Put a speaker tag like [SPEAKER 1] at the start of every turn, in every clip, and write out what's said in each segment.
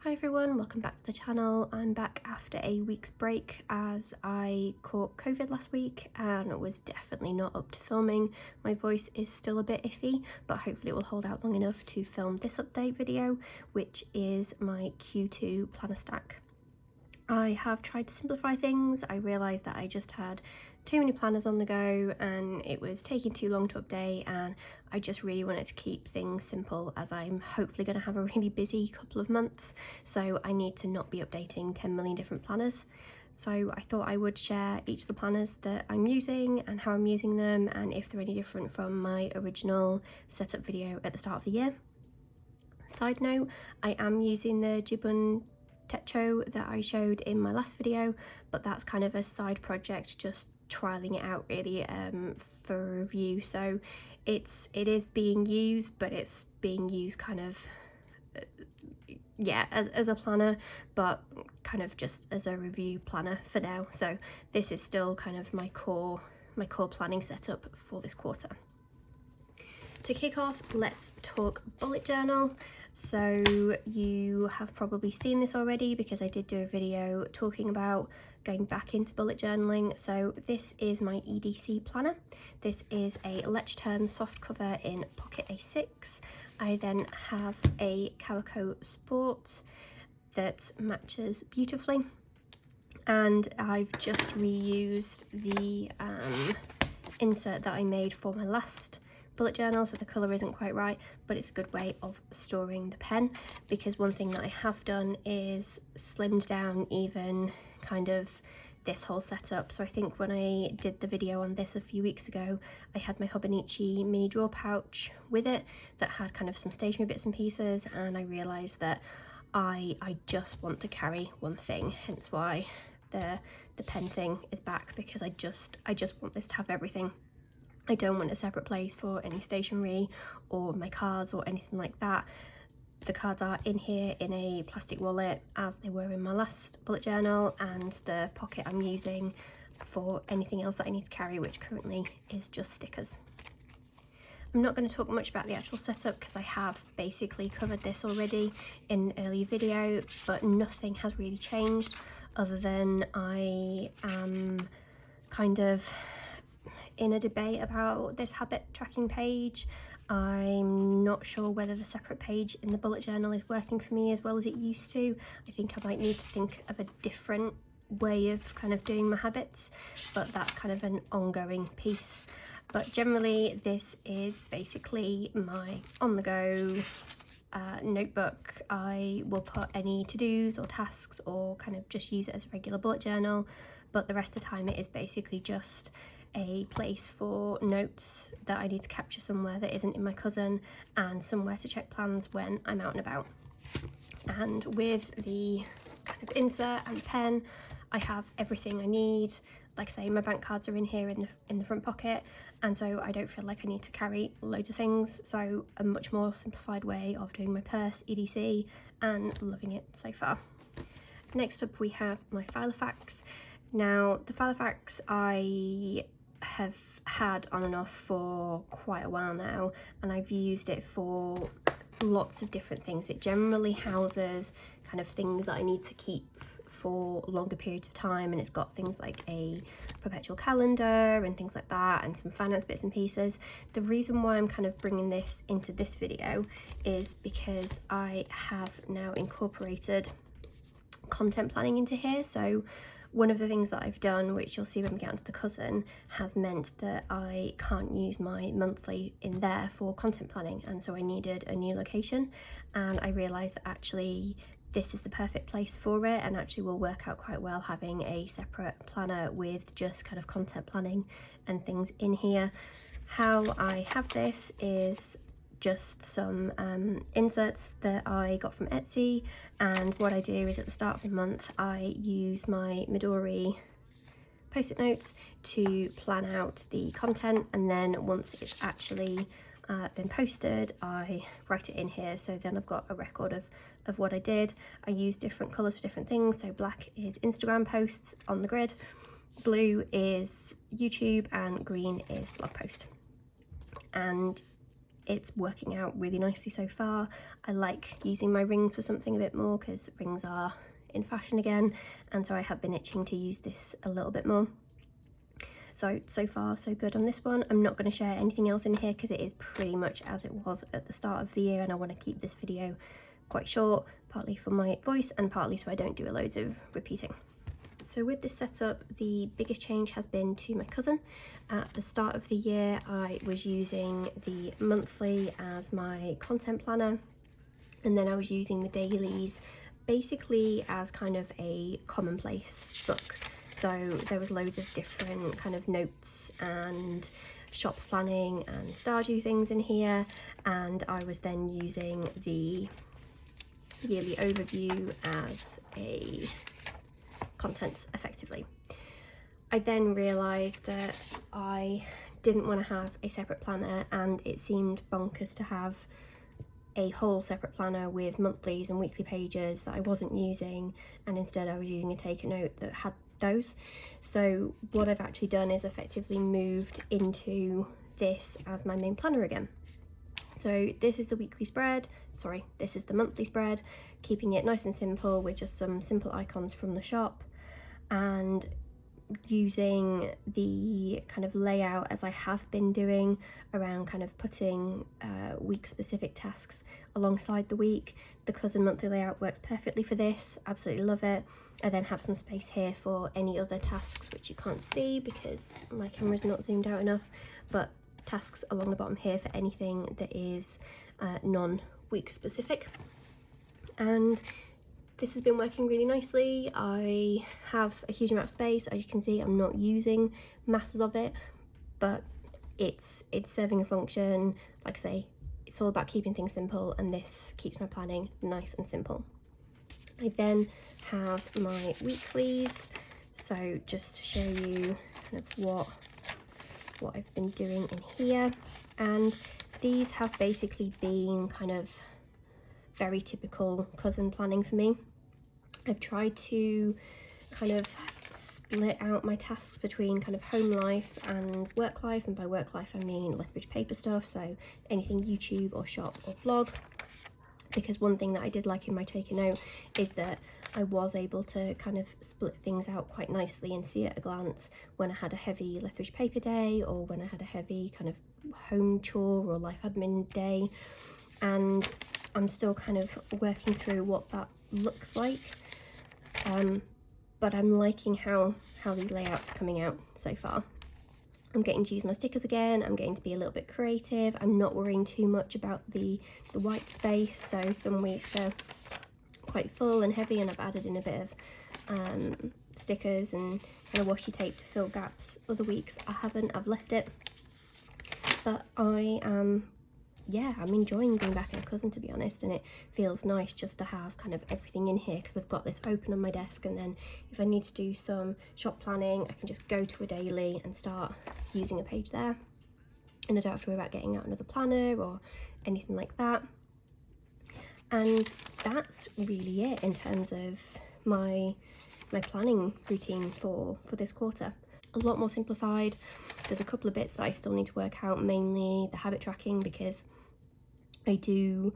[SPEAKER 1] Hi everyone, welcome back to the channel. I'm back after a week's break as I caught COVID last week and was definitely not up to filming. My voice is still a bit iffy, but hopefully it will hold out long enough to film this update video, which is my Q2 planner stack. I have tried to simplify things. I realised that I just had too many planners on the go and it was taking too long to update, and I just really wanted to keep things simple as I'm hopefully going to have a really busy couple of months, so I need to not be updating 10 million different planners. So I thought I would share each of the planners that I'm using and how I'm using them, and if they're any different from my original setup video at the start of the year. Side note, I am using the Jibun Techo that I showed in my last video, but that's kind of a side project, just trialing it out really for review. So it is being used, but it's being used kind of yeah, as a planner, but kind of just as a review planner for now. So this is still kind of my core planning setup for this quarter. To kick off, let's talk bullet journal. So you have probably seen this already because I did do a video talking about going back into bullet journaling. So this is my EDC planner. This is a Lechterm soft cover in pocket A6. I then have a Calico Sport that matches beautifully, and I've just reused the insert that I made for my last bullet journal, so the colour isn't quite right, but it's a good way of storing the pen, because one thing that I have done is slimmed down even kind of this whole setup. So I think when I did the video on this a few weeks ago, I had my Hobonichi mini drawer pouch with it that had kind of some stationery bits and pieces, and I realised that I just want to carry one thing, hence why the pen thing is back, because I just want this to have everything. I don't want a separate place for any stationery or my cards or anything like that. The cards are in here in a plastic wallet as they were in my last bullet journal, and the pocket I'm using for anything else that I need to carry, which currently is just stickers. I'm not going to talk much about the actual setup because I have basically covered this already in an earlier video, but nothing has really changed other than I am kind of in a debate about this habit tracking page. I'm not sure whether the separate page in the bullet journal is working for me as well as it used to. I think I might need to think of a different way of kind of doing my habits, but that's kind of an ongoing piece. But generally this is basically my on-the-go notebook. I will put any to-dos or tasks or kind of just use it as a regular bullet journal, but the rest of the time it is basically just a place for notes that I need to capture somewhere that isn't in my cousin, and somewhere to check plans when I'm out and about. And with the kind of insert and the pen, I have everything I need. Like I say, my bank cards are in here in the front pocket, and so I don't feel like I need to carry loads of things. So a much more simplified way of doing my purse, EDC, and loving it so far. Next up we have my Filofax. Now the Filofax I have had on and off for quite a while now, and I've used it for lots of different things. It generally houses kind of things that I need to keep for longer periods of time, and it's got things like a perpetual calendar and things like that, and some finance bits and pieces. The reason why I'm kind of bringing this into this video is because I have now incorporated content planning into here. So one of the things that I've done, which you'll see when we get onto the cousin, has meant that I can't use my monthly in there for content planning, and so I needed a new location, and I realised that actually this is the perfect place for it, and actually will work out quite well having a separate planner with just kind of content planning and things in here. How I have this is just some inserts that I got from Etsy, and what I do is at the start of the month I use my Midori post-it notes to plan out the content, and then once it's actually been posted I write it in here, so then I've got a record of what I did. I use different colours for different things, so black is Instagram posts on the grid, blue is YouTube, and green is blog post. And it's working out really nicely so far. I like using my rings for something a bit more because rings are in fashion again, and so I have been itching to use this a little bit more. So far so good on this one. I'm not going to share anything else in here because it is pretty much as it was at the start of the year, and I want to keep this video quite short, partly for my voice and partly so I don't do loads of repeating. So with this setup, the biggest change has been to my cousin. At the start of the year, I was using the monthly as my content planner, and then I was using the dailies basically as kind of a commonplace book. So there was loads of different kind of notes and shop planning and Stardew things in here, and I was then using the yearly overview as a contents effectively. I then realised that I didn't want to have a separate planner, and it seemed bonkers to have a whole separate planner with monthlies and weekly pages that I wasn't using, and instead I was using a take a note that had those. So what I've actually done is effectively moved into this as my main planner again. So this is the weekly spread, sorry, this is the monthly spread, keeping it nice and simple with just some simple icons from the shop, and using the kind of layout as I have been doing around kind of putting week specific tasks alongside the week. The cousin monthly layout works perfectly for this, absolutely love it. I then have some space here for any other tasks which you can't see because my camera's not zoomed out enough, but tasks along the bottom here for anything that is non-week specific. And this has been working really nicely. I have a huge amount of space. As you can see, I'm not using masses of it, but it's serving a function. Like I say, it's all about keeping things simple, and this keeps my planning nice and simple. I then have my weeklies, so just to show you kind of what I've been doing in here, and these have basically been kind of very typical cousin planning for me. I've tried to kind of split out my tasks between kind of home life and work life, and by work life I mean Lethbridge paper stuff, so anything YouTube or shop or blog, because one thing that I did like in my take a note is that I was able to kind of split things out quite nicely and see at a glance when I had a heavy Lethbridge paper day or when I had a heavy kind of home chore or life admin day, and I'm still kind of working through what that looks like, but I'm liking how these layouts are coming out so far. I'm getting to use my stickers again, I'm getting to be a little bit creative, I'm not worrying too much about the white space, so some weeks are quite full and heavy and I've added in a bit of stickers and kind of washi tape to fill gaps. Other weeks I haven't, I've left it, but I am I'm enjoying being back in a cousin, to be honest, and it feels nice just to have kind of everything in here because I've got this open on my desk, and then if I need to do some shop planning I can just go to a daily and start using a page there, and I don't have to worry about getting out another planner or anything like that. And that's really it in terms of my planning routine for this quarter. A lot more simplified. There's a couple of bits that I still need to work out, mainly the habit tracking, because I do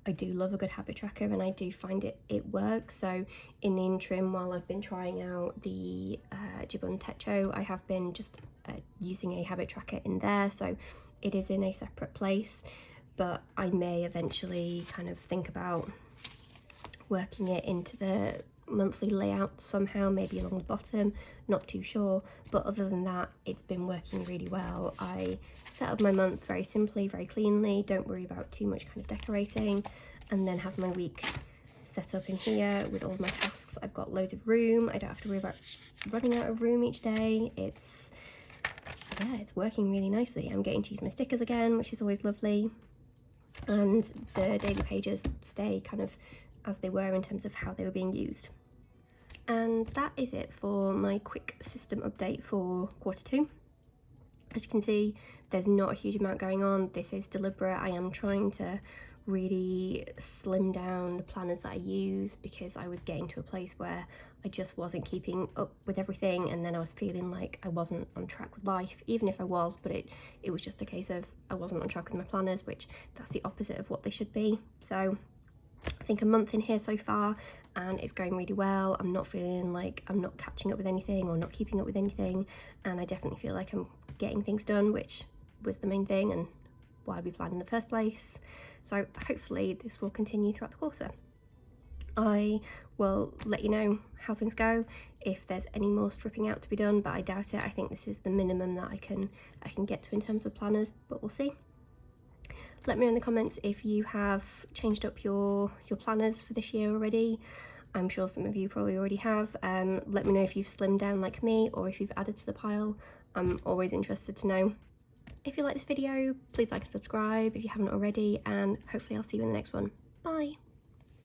[SPEAKER 1] love a good habit tracker and I do find it works. So in the interim, while I've been trying out the Jibun Techo, I have been just using a habit tracker in there, so it is in a separate place, but I may eventually kind of think about working it into the monthly layout somehow, maybe along the bottom, not too sure. But other than that, it's been working really well. I set up my month very simply, very cleanly, don't worry about too much kind of decorating, and then have my week set up in here with all of my tasks. I've got loads of room, I don't have to worry about running out of room each day. It's working really nicely. I'm getting to use my stickers again, which is always lovely, and the daily pages stay kind of as they were in terms of how they were being used. And that is it for my quick system update for Q2. As you can see, there's not a huge amount going on. This is deliberate. I am trying to really slim down the planners that I use, because I was getting to a place where I just wasn't keeping up with everything, and then I was feeling like I wasn't on track with life, even if I was, but it was just a case of I wasn't on track with my planners, which that's the opposite of what they should be. So I think a month in here so far, and it's going really well. I'm not feeling like I'm not catching up with anything or not keeping up with anything, and I definitely feel like I'm getting things done, which was the main thing and why we planned in the first place. So hopefully this will continue throughout the quarter. I will let you know how things go, if there's any more stripping out to be done, but I doubt it. I think this is the minimum that I can get to in terms of planners, but we'll see. Let me know in the comments if you have changed up your planners for this year already. I'm sure some of you probably already have. Let me know if you've slimmed down like me, or if you've added to the pile. I'm always interested to know. If you like this video, please like and subscribe if you haven't already, and hopefully I'll see you in the next one. Bye!